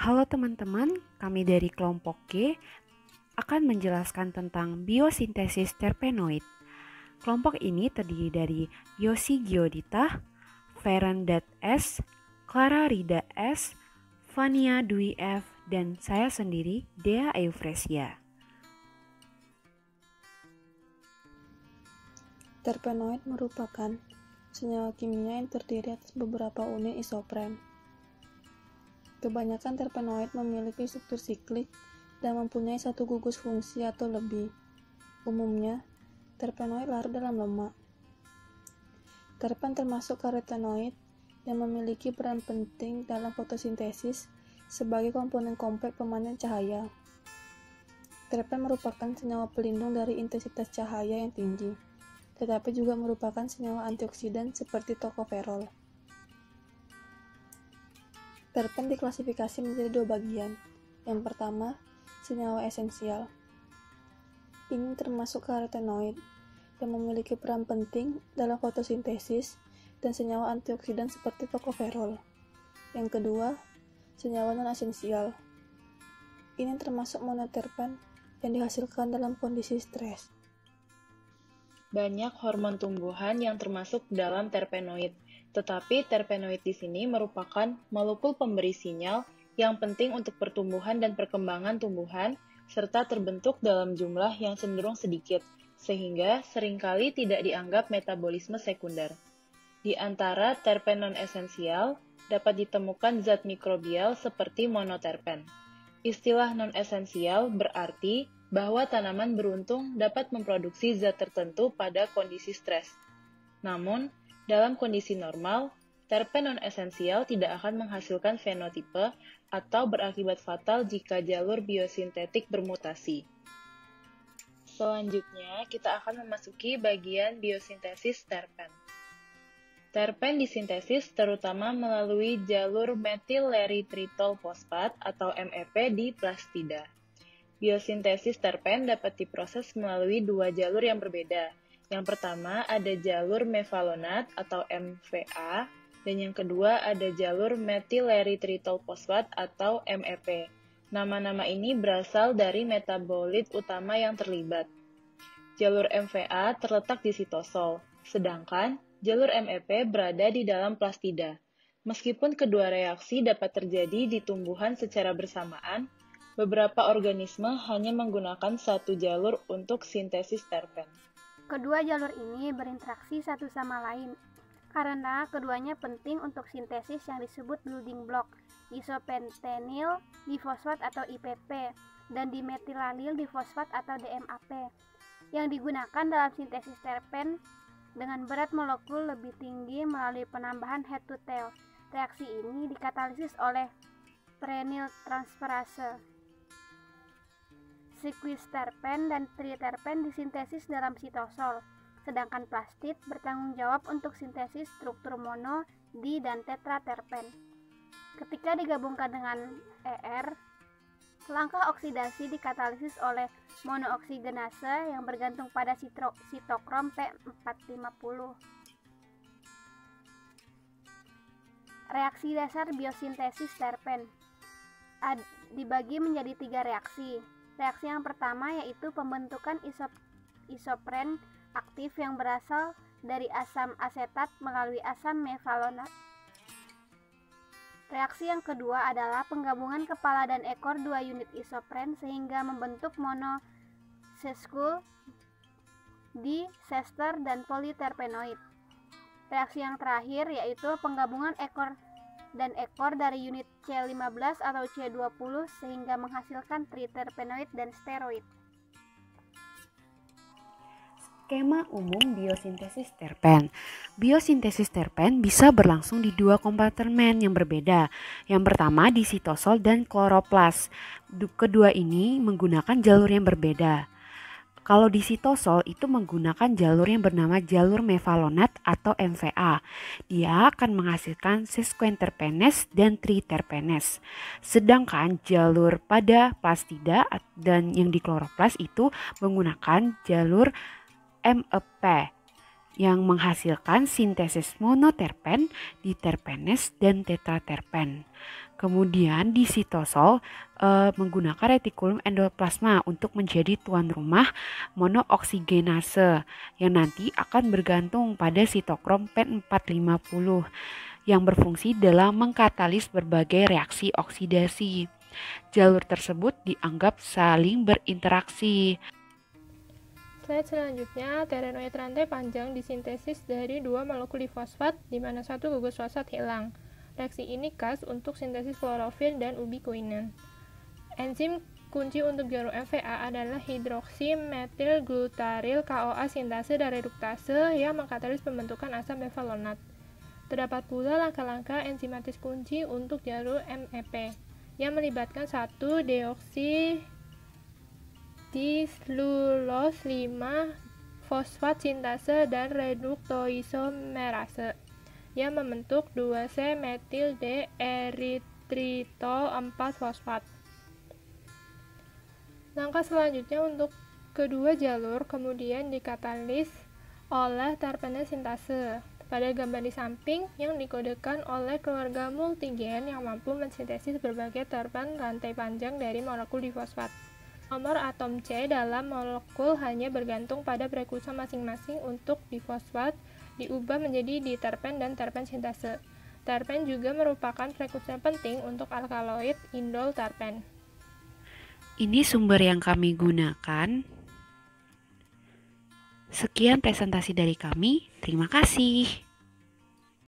Halo teman-teman, kami dari kelompok G akan menjelaskan tentang biosintesis terpenoid. Kelompok ini terdiri dari Yosi Giodita, Ferendat S, Clara Rida S, Fania Dwi F, dan saya sendiri, Dea Eufresia. Terpenoid merupakan senyawa kimia yang terdiri atas beberapa unit isopren. Kebanyakan terpenoid memiliki struktur siklik dan mempunyai satu gugus fungsi atau lebih. Umumnya, terpenoid larut dalam lemak. Terpen termasuk karotenoid yang memiliki peran penting dalam fotosintesis sebagai komponen kompleks pemanjang cahaya. Terpen merupakan senyawa pelindung dari intensitas cahaya yang tinggi, tetapi juga merupakan senyawa antioksidan seperti tokoferol. Terpen diklasifikasi menjadi dua bagian. Yang pertama, senyawa esensial. Ini termasuk karotenoid yang memiliki peran penting dalam fotosintesis dan senyawa antioksidan seperti tokoferol. Yang kedua, senyawa non-esensial. Ini termasuk monoterpen yang dihasilkan dalam kondisi stres. Banyak hormon tumbuhan yang termasuk dalam terpenoid, tetapi terpenoid di sini merupakan molekul pemberi sinyal yang penting untuk pertumbuhan dan perkembangan tumbuhan, serta terbentuk dalam jumlah yang cenderung sedikit, sehingga seringkali tidak dianggap metabolisme sekunder. Di antara terpen non-esensial, dapat ditemukan zat mikrobial seperti monoterpen. Istilah non-esensial berarti bahwa tanaman beruntung dapat memproduksi zat tertentu pada kondisi stres. Namun, dalam kondisi normal, terpen non-esensial tidak akan menghasilkan fenotipe atau berakibat fatal jika jalur biosintetik bermutasi. Selanjutnya, kita akan memasuki bagian biosintesis terpen. Terpen disintesis terutama melalui jalur metyleritritol fosfat atau MEP di plastida. Biosintesis terpen dapat diproses melalui dua jalur yang berbeda. Yang pertama ada jalur mevalonat atau MVA, dan yang kedua ada jalur metyleritritol fosfat atau MEP. Nama-nama ini berasal dari metabolit utama yang terlibat. Jalur MVA terletak di sitosol, sedangkan jalur MEP berada di dalam plastida. Meskipun kedua reaksi dapat terjadi di tumbuhan secara bersamaan, beberapa organisme hanya menggunakan satu jalur untuk sintesis terpen. Kedua jalur ini berinteraksi satu sama lain, karena keduanya penting untuk sintesis yang disebut building block, isopentenyl difosfat atau IPP, dan dimetilalil difosfat atau DMAP, yang digunakan dalam sintesis terpen dengan berat molekul lebih tinggi melalui penambahan head to tail. Reaksi ini dikatalisis oleh prenyl transferase. Sequisterpen dan triterpen disintesis dalam sitosol, sedangkan plastid bertanggung jawab untuk sintesis struktur mono, di, dan tetraterpen. Ketika digabungkan dengan ER, langkah oksidasi dikatalisis oleh monooksigenase yang bergantung pada sitokrom P450. Reaksi dasar biosintesis terpen dibagi menjadi tiga reaksi. Reaksi yang pertama yaitu pembentukan isopren aktif yang berasal dari asam asetat melalui asam mevalonat. Reaksi yang kedua adalah penggabungan kepala dan ekor dua unit isopren sehingga membentuk monoseskel, disester, dan polyterpenoid. Reaksi yang terakhir yaitu penggabungan ekor dan ekor dari unit C15 atau C20 sehingga menghasilkan triterpenoid dan steroid. Skema umum biosintesis terpen. Biosintesis terpen bisa berlangsung di dua kompartemen yang berbeda. Yang pertama di sitosol dan kloroplas. Kedua ini menggunakan jalur yang berbeda. Kalau di sitosol itu menggunakan jalur yang bernama jalur mevalonat atau MVA. Dia akan menghasilkan sesquiterpenes dan triterpenes. Sedangkan jalur pada plastida dan yang di kloroplas itu menggunakan jalur MEP yang menghasilkan sintesis monoterpen, diterpenes, dan tetraterpen. Kemudian di sitosol menggunakan retikulum endoplasma untuk menjadi tuan rumah monooksigenase yang nanti akan bergantung pada sitokrom P450 yang berfungsi dalam mengkatalis berbagai reaksi oksidasi. Jalur tersebut dianggap saling berinteraksi. Slide selanjutnya, terenoid rantai panjang disintesis dari dua molekul difosfat di mana satu gugus fosfat hilang. Reaksi ini khas untuk sintesis klorofil dan ubikuinen. Enzim kunci untuk jalur MVA adalah hidroksimetilglutaryl CoA sintase dan reduktase yang mengkatalis pembentukan asam mevalonat. Terdapat pula langkah-langkah enzimatis kunci untuk jalur MEP yang melibatkan 1-deoksi dislulose 5 fosfat sintase dan reduktoisomerase yang membentuk 2C-metil D-eritritol 4 fosfat. Langkah selanjutnya untuk kedua jalur kemudian dikatalis oleh terpenase sintase. Pada gambar di samping yang dikodekan oleh keluarga multigen yang mampu mensintesis berbagai terpen rantai panjang dari molekul difosfat. Nomor atom C dalam molekul hanya bergantung pada prekursor masing-masing untuk difosfat diubah menjadi diterpen dan terpen sintase. Terpen juga merupakan prekursor penting untuk alkaloid indol terpen. Ini sumber yang kami gunakan. Sekian presentasi dari kami. Terima kasih.